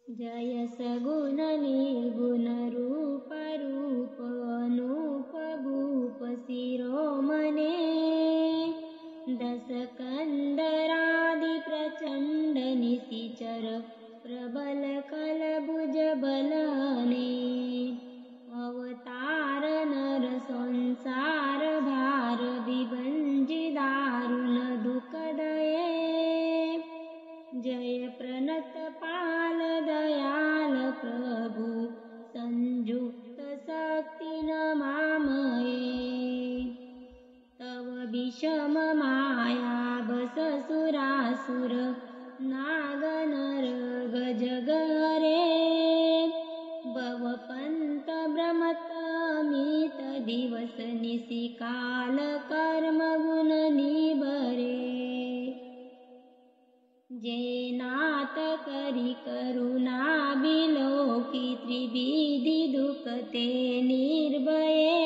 जय सगुण निर्गुण रूप रूप अनूप भूप शिरोमणे दस कंदरादि प्रचंड निशिचर प्रबल कलभुज बलने अवतार नर संसार भार विभंजि दारुण दुःखदये जय प्रणत पाल दयाल प्रभु संयुक्त शक्ति नमामहे तव विषम माया बस सुरासुर नाग नर गजगरे भव पंत भ्रमत अमित दिवस निशिकाल कर्म गुण निबरे जे नाथ करी करुणा बिलोकी त्रिविधि दुख ते निर्भये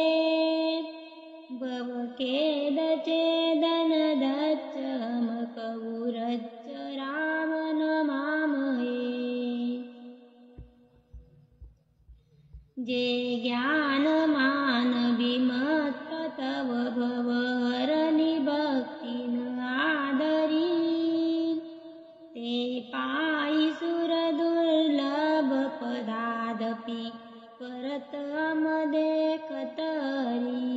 भव खेद छेदन दच्चम कवुरच्च राम नमामहे जे ज्ञान मान विमत्त तव भव हरनि भक्ति न आदरी ते पायी सुर दुर्लभ पदादपि परत अमदे कतरी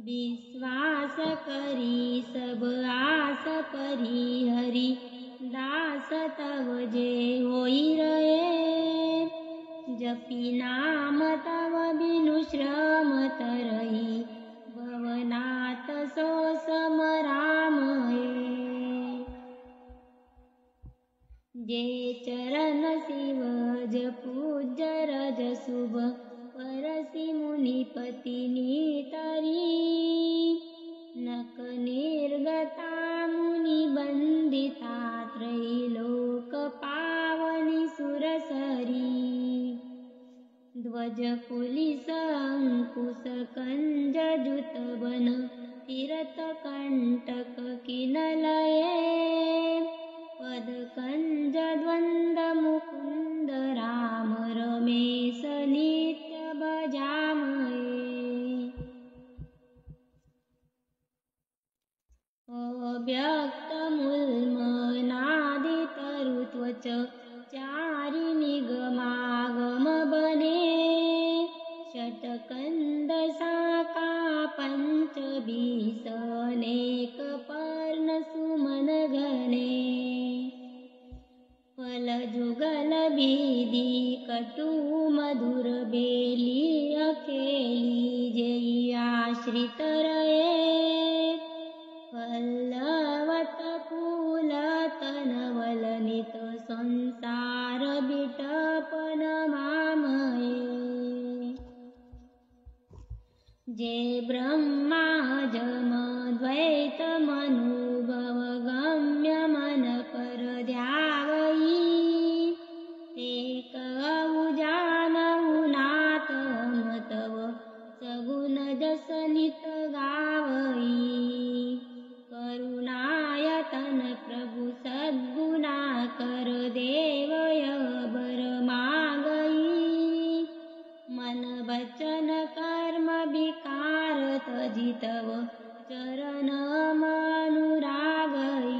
विश्वास करी सब आस परिहरी दास तव जे होई रहे जपी नाम तव बिनु श्रम तरही भवनाथ सो समरामहे जे चरण शिव पूज्य रज शुभ परसि मुनिपति नीतरी नक निर्गता मुनि बंदिता त्रैलोक पावनी सुरसरी ध्वज कुलिस अंकुश कंज जुत बन तीरथ कंटक किनलये पद कंज द्वंद मुकुंद राम रमेश नित्य भजामहे अव्यक्त मूलमनादि तरुत्वच चारि निगमागम बने षटकंद शाखा पंच बीस अनेक पर्ण सुमन घने फल जुगल बीदी कटु मधुर बेली अकेली जई आश्रित रहे पल्लवत फूल तनवल नित संसार बिटपन मामये जे ब्रह्मा जम द्वैत मनुभव गम्य मन पर ध्यावई एक अवुजानहु नाथ तव सगुण जस नित गावई करुणायतन प्रभु सद्गुणा कर देवय बर मागई मन वचन कर्म विकार तजि तव चरण मनुरागई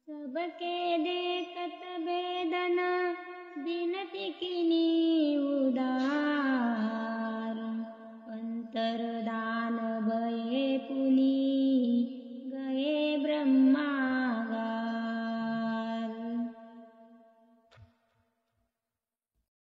सबके देखत वेदन बिनती किनी उदार